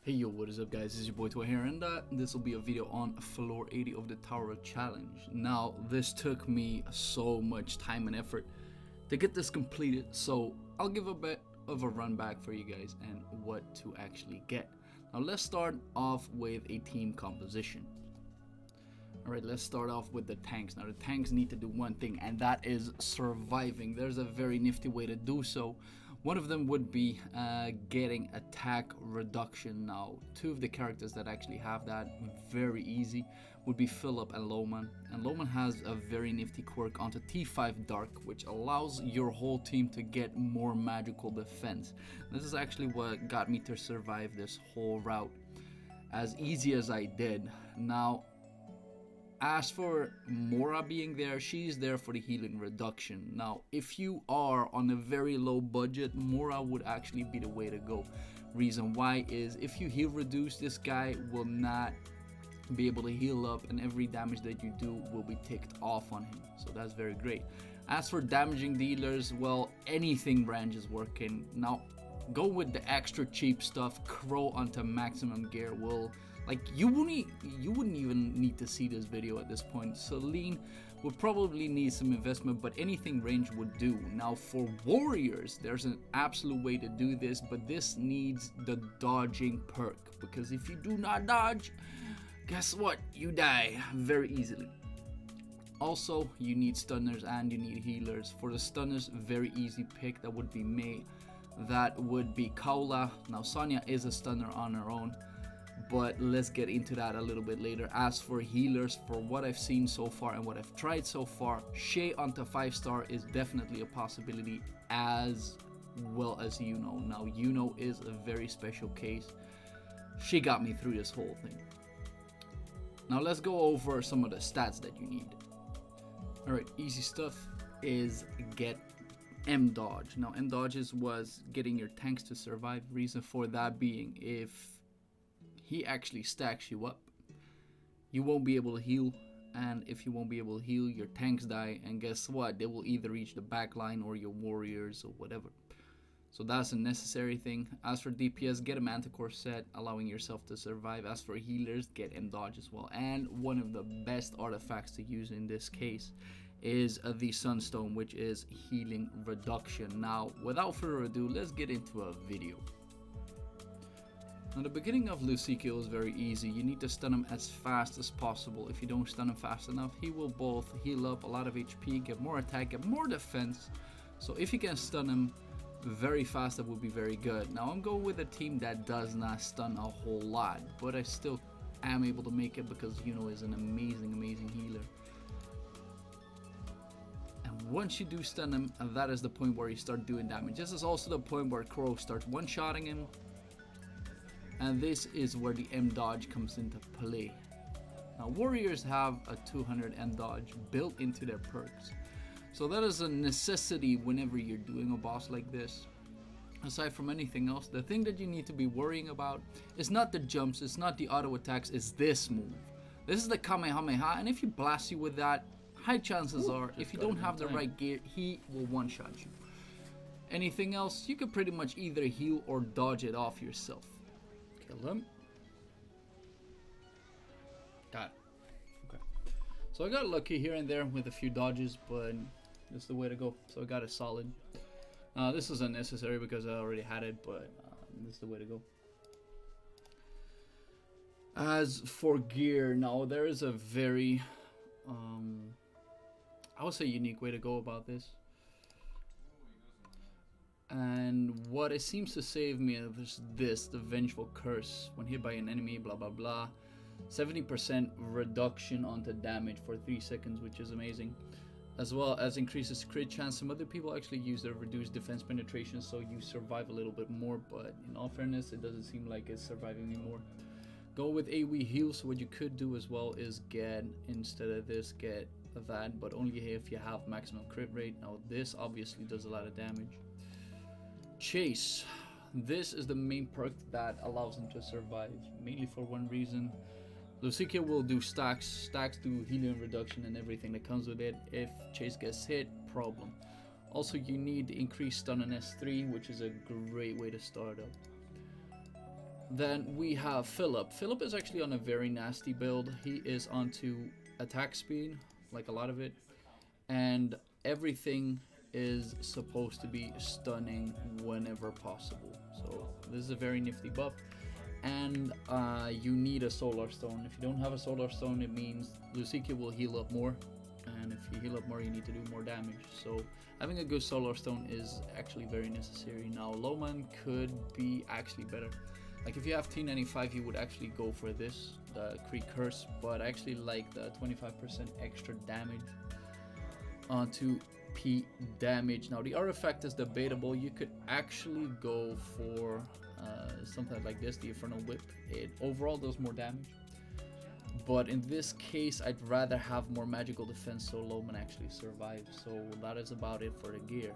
Hey yo, what is up guys, this is your boy Toy here, and this will be a video on floor 80 of the Tower Challenge. Now, this took me so much time and effort to get this completed, so I'll give a bit of a run back for you guys and what to actually get. Now let's start off with a team composition. Alright, let's start off with the tanks. Now the tanks need to do one thing, and that is surviving. There's a very nifty way to do so. One of them would be getting attack reduction. Now, two of the characters that actually have that very easy would be Phillip and Loman. And Loman has a very nifty quirk onto T5 Dark, which allows your whole team to get more magical defense. This is actually what got me to survive this whole route as easy as I did. Now, as for Mora being there, she's there for the healing reduction. Now, if you are on a very low budget, Mora would actually be the way to go. Reason why is if you heal reduce, this guy will not be able to heal up, and every damage that you do will be ticked off on him. So that's very great. As for damaging dealers, well, anything range is working. Now, go with the extra cheap stuff. Crow onto maximum gear will, like, you wouldn't even need to see this video at this point. Celine would probably need some investment, but anything range would do. Now for warriors, there's an absolute way to do this, but this needs the dodging perk, because if you do not dodge, guess what? You die very easily. Also, you need stunners and you need healers. For the stunners, very easy pick. That would be May. That would be Kaula. Now Sonya is a stunner on her own, but let's get into that a little bit later. As for healers, for what I've seen so far and what I've tried so far, Shay onto 5-star is definitely a possibility, as well as Yuno. Now Yuno is a very special case. She got me through this whole thing. Now let's go over some of the stats that you need. Alright, easy stuff is get M dodge. Now M dodges was getting your tanks to survive. Reason for that being, if he actually stacks you up, you won't be able to heal, and if you won't be able to heal, your tanks die, and guess what? They will either reach the back line or your warriors or whatever. So that's a necessary thing. As for DPS, get a Manticore set, allowing yourself to survive. As for healers, get M dodge as well. And one of the best artifacts to use in this case is the Sunstone, which is healing reduction. Now, without further ado, let's get into a video. Now, the beginning of Lucicio is very easy. You need to stun him as fast as possible. If you don't stun him fast enough, he will both heal up a lot of HP, get more attack, get more defense. So if you can stun him very fast, that would be very good. Now I'm going with a team that does not stun a whole lot, but I still am able to make it because Yuno is an amazing healer. And once you do stun him, that is the point where you start doing damage. This is also the point where Crow starts one-shotting him. And this is where the M dodge comes into play. Now warriors have a 200 M dodge built into their perks, so that is a necessity whenever you're doing a boss like this. Aside from anything else, the thing that you need to be worrying about is not the jumps, it's not the auto attacks, it's this move. This is the Kamehameha, and if he blasts you with that, high chances are, if you don't have the right gear, he will one-shot you. Anything else, you could pretty much either heal or dodge it off yourself. Kill him. Got it. Okay. So I got lucky here and there with a few dodges, but this is the way to go. So I got it solid. This is unnecessary because I already had it, but this is the way to go. As for gear, now there is a very, I would say, unique way to go about this. And what it seems to save me is this, the Vengeful Curse. When hit by an enemy, blah blah blah. 70% reduction onto damage for 3 seconds, which is amazing. As well as increases crit chance. Some other people actually use their reduced defense penetration, so you survive a little bit more, but in all fairness, it doesn't seem like it's surviving me more. Go with AoE heal. So what you could do as well is get, instead of this, get that, but only if you have maximum crit rate. Now this obviously does a lot of damage. Chase. This is the main perk that allows him to survive, mainly for one reason. Lucicio will do stacks. Stacks do healing reduction and everything that comes with it. If Chase gets hit, problem. Also, you need increased stun on S3, which is a great way to start up. Then we have Phillip. Phillip is actually on a very nasty build. He is onto attack speed, like a lot of it, and everything is supposed to be stunning whenever possible. So this is a very nifty buff. And you need a solar stone. If you don't have a solar stone, it means Lucikia will heal up more, and if you heal up more, you need to do more damage. So having a good solar stone is actually very necessary. Now Loman could be actually better. Like if you have T95, you would actually go for this, the Kree Curse, but I actually like the 25% extra damage onto P damage. Now the artifact is debatable. You could actually go for something like this, the Infernal Whip. It overall does more damage, but in this case I'd rather have more magical defense so Loman actually survives. So that is about it for the gear.